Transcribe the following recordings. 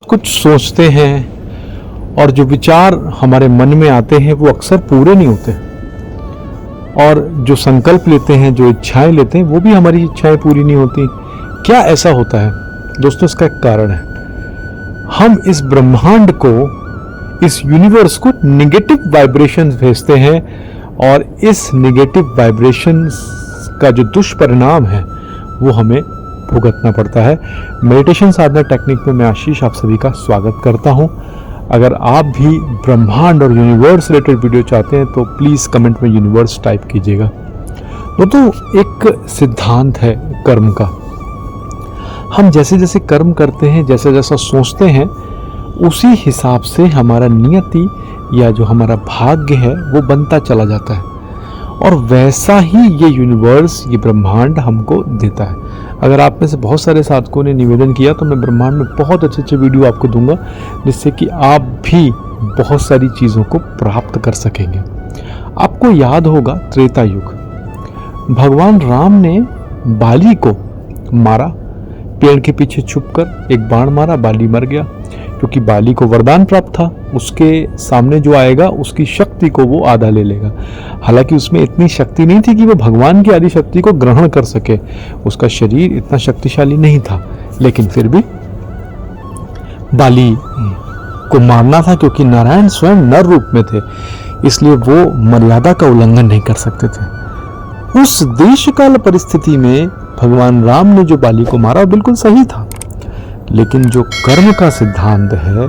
कुछ सोचते हैं और जो विचार हमारे मन में आते हैं वो अक्सर पूरे नहीं होते, और जो संकल्प लेते हैं, जो इच्छाएं लेते हैं, वो भी हमारी इच्छाएं पूरी नहीं होती। क्या ऐसा होता है दोस्तों? इसका एक कारण है, हम इस ब्रह्मांड को, इस यूनिवर्स को नेगेटिव वाइब्रेशंस भेजते हैं, और इस नेगेटिव वाइब्रेशंस का जो दुष्परिणाम है वो हमें भुगतना पड़ता है। मेडिटेशन साधना टेक्निक में मैं आशीष आप सभी का स्वागत करता हूं। अगर आप भी ब्रह्मांड और यूनिवर्स रिलेटेड वीडियो चाहते हैं तो प्लीज़ कमेंट में यूनिवर्स टाइप कीजिएगा। तो एक सिद्धांत है कर्म का। हम जैसे जैसे कर्म करते हैं, जैसा जैसा सोचते हैं, उसी हिसाब से हमारा नियति या जो हमारा भाग्य है वो बनता चला जाता है, और वैसा ही ये यूनिवर्स, ये ब्रह्मांड हमको देता है। अगर आप में से बहुत सारे साधकों ने निवेदन किया तो मैं ब्रह्मांड में बहुत अच्छे अच्छे वीडियो आपको दूंगा, जिससे कि आप भी बहुत सारी चीज़ों को प्राप्त कर सकेंगे। आपको याद होगा त्रेता युग, भगवान राम ने बाली को मारा, पेड़ के पीछे छुपकर एक बाण मारा, बाली मर गया, क्योंकि बाली को वरदान प्राप्त था, उसके सामने जो आएगा उसकी शक्ति को वो आधा ले लेगा। हालांकि उसमें इतनी शक्ति नहीं थी कि वो भगवान की आदि शक्ति को ग्रहण कर सके, उसका शरीर इतना शक्तिशाली नहीं था, लेकिन फिर भी बाली को मारना था, क्योंकि नारायण स्वयं नर रूप में थे, इसलिए वो मर्यादा का उल्लंघन नहीं कर सकते थे। उस देश काल परिस्थिति में भगवान राम ने जो बाली को मारा बिल्कुल सही था, लेकिन जो कर्म का सिद्धांत है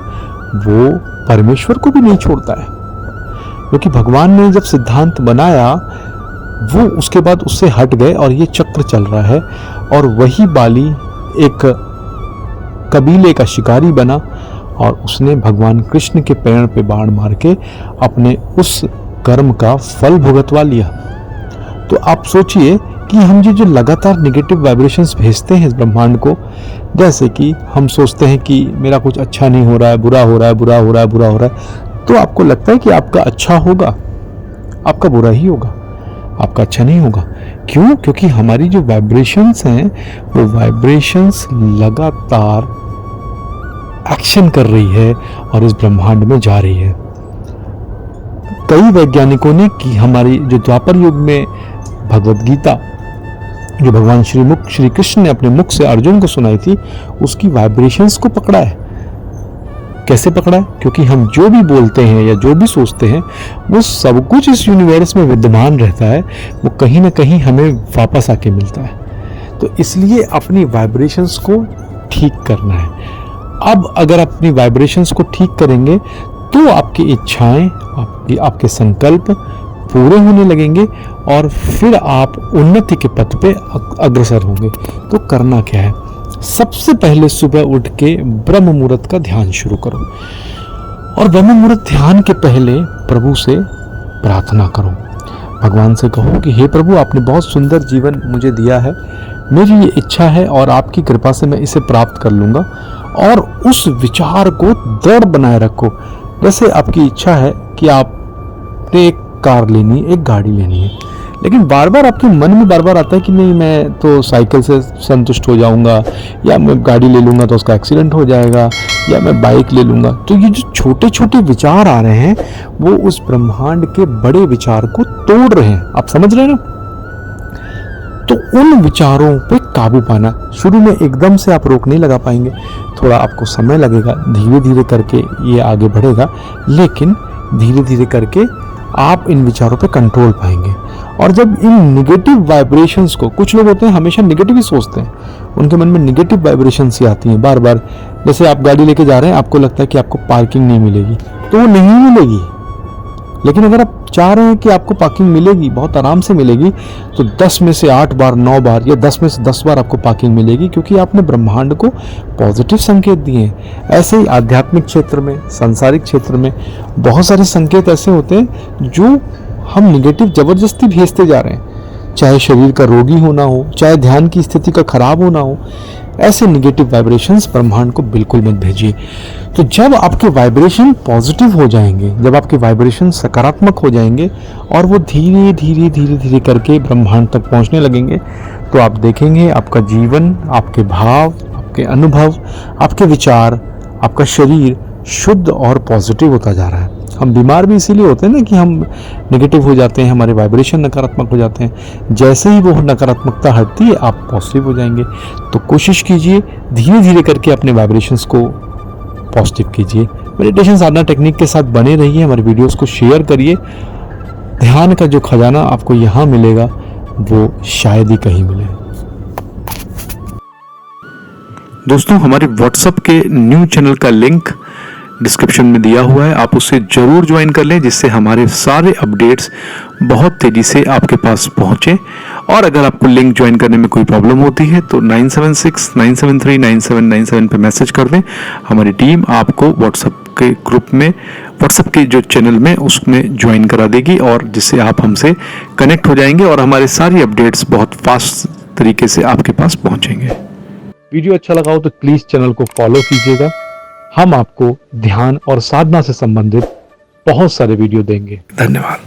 वो परमेश्वर को भी नहीं छोड़ता है, क्योंकि भगवान ने जब सिद्धांत बनाया वो उसके बाद उससे हट गए, और ये चक्र चल रहा है, और वही बाली एक कबीले का शिकारी बना, और उसने भगवान कृष्ण के पैर पे बाण मार के अपने उस कर्म का फल भुगतवा लिया। तो आप सोचिए कि हम जो लगातार नेगेटिव वाइब्रेशंस भेजते हैं इस ब्रह्मांड को, जैसे कि हम सोचते हैं कि मेरा कुछ अच्छा नहीं हो रहा है, बुरा हो रहा है, बुरा हो रहा है, बुरा हो रहा है, तो आपको लगता है कि आपका अच्छा होगा, आपका बुरा ही होगा, आपका अच्छा नहीं होगा। क्यों? क्योंकि हमारी जो वाइब्रेशंस हैं वो वाइब्रेशंस लगातार एक्शन कर रही है और इस ब्रह्मांड में जा रही है। कई वैज्ञानिकों ने कि हमारी जो द्वापर युग में भगवद गीता जो भगवान श्री कृष्ण ने अपने मुख से अर्जुन को सुनाई थी, उसकी वाइब्रेशंस को पकड़ा है। कैसे पकड़ा है? क्योंकि हम जो भी बोलते हैं या जो भी सोचते हैं वो सब कुछ इस यूनिवर्स में विद्यमान रहता है, वो कहीं ना कहीं हमें वापस आके मिलता है। तो इसलिए अपनी वाइब्रेशंस को ठीक करना है। अब अगर अपनी वाइब्रेशंस को ठीक करेंगे तो आपकी इच्छाएं, आपके संकल्प पूरे होने लगेंगे, और फिर आप उन्नति के पथ पे अग्रसर होंगे। तो करना क्या है? सबसे पहले सुबह उठ के ब्रह्म मुहूर्त का ध्यान शुरू करो, और ब्रह्म मुहूर्त ध्यान के पहले प्रभु से प्रार्थना करो। भगवान से कहो कि हे प्रभु, आपने बहुत सुंदर जीवन मुझे दिया है, मेरी ये इच्छा है और आपकी कृपा से मैं इसे प्राप्त कर लूँगा। और उस विचार को दृढ़ बनाए रखो। जैसे आपकी इच्छा है कि आपने एक कार लेनी है, एक गाड़ी लेनी है, लेकिन बार बार आपके मन में बार बार आता है कि नहीं, मैं तो साइकिल से संतुष्ट हो जाऊंगा, या मैं गाड़ी ले लूंगा तो उसका एक्सीडेंट हो जाएगा, या मैं बाइक ले लूंगा। तो ये जो छोटे छोटे विचार आ रहे हैं वो उस ब्रह्मांड के बड़े विचार को तोड़ रहे हैं। आप समझ रहे हैं ना? तो उन विचारों पे काबू पाना, शुरू में एकदम से आप रोक नहीं लगा पाएंगे, थोड़ा आपको समय लगेगा, धीरे धीरे करके ये आगे बढ़ेगा, लेकिन धीरे धीरे करके आप इन विचारों पे कंट्रोल पाएंगे। और जब इन नेगेटिव वाइब्रेशंस को, कुछ लोग होते हैं हमेशा नेगेटिव ही सोचते हैं, उनके मन में नेगेटिव वाइब्रेशंस ही आती हैं बार बार। जैसे आप गाड़ी लेके जा रहे हैं, आपको लगता है कि आपको पार्किंग नहीं मिलेगी, तो वो नहीं मिलेगी। लेकिन अगर आप चाह रहे हैं कि आपको पार्किंग मिलेगी, बहुत आराम से मिलेगी, तो 10 में से 8 बार, 9 बार या 10 में से 10 बार आपको पार्किंग मिलेगी, क्योंकि आपने ब्रह्मांड को पॉजिटिव संकेत दिए हैं। ऐसे ही आध्यात्मिक क्षेत्र में, सांसारिक क्षेत्र में बहुत सारे संकेत ऐसे होते हैं जो हम निगेटिव जबरदस्ती भेजते जा रहे हैं, चाहे शरीर का रोगी होना हो, चाहे ध्यान की स्थिति का खराब होना हो। ऐसे निगेटिव वाइब्रेशंस ब्रह्मांड को बिल्कुल मत भेजिए। तो जब आपके वाइब्रेशन पॉजिटिव हो जाएंगे, जब आपके वाइब्रेशन सकारात्मक हो जाएंगे और वो धीरे धीरे धीरे धीरे करके ब्रह्मांड तक पहुंचने लगेंगे, तो आप देखेंगे आपका जीवन, आपके भाव, आपके अनुभव, आपके विचार आपका शरीर शुद्ध और पॉजिटिव होता जा रहा है। हम बीमार भी इसीलिए होते हैं ना कि हम नेगेटिव हो जाते हैं, हमारे वाइब्रेशन नकारात्मक हो जाते हैं। जैसे ही वो नकारात्मकता हटती है आप पॉजिटिव हो जाएंगे। तो कोशिश कीजिए धीरे धीरे करके अपने वाइब्रेशंस को पॉजिटिव कीजिए। मेडिटेशन साधना टेक्निक के साथ बने रहिए, हमारे वीडियोस को शेयर करिए। ध्यान का जो खजाना आपको यहाँ मिलेगा वो शायद ही कहीं मिले। दोस्तों, हमारे व्हाट्सएप के न्यू चैनल का लिंक डिस्क्रिप्शन में दिया हुआ है, आप उसे जरूर ज्वाइन कर लें, जिससे हमारे सारे अपडेट्स बहुत तेजी से आपके पास पहुंचे। और अगर आपको लिंक ज्वाइन करने में कोई प्रॉब्लम होती है तो 9769739797 पे मैसेज कर दें। हमारी टीम आपको व्हाट्सएप के ग्रुप में, व्हाट्सएप के जो चैनल में उसमें ज्वाइन करा देगी, और जिससे आप हमसे कनेक्ट हो जाएंगे और हमारे सारी अपडेट्स बहुत फास्ट तरीके से आपके पास पहुंचेंगे। वीडियो अच्छा लगा हो तो प्लीज चैनल को फॉलो कीजिएगा। हम आपको ध्यान और साधना से संबंधित बहुत सारे वीडियो देंगे। धन्यवाद।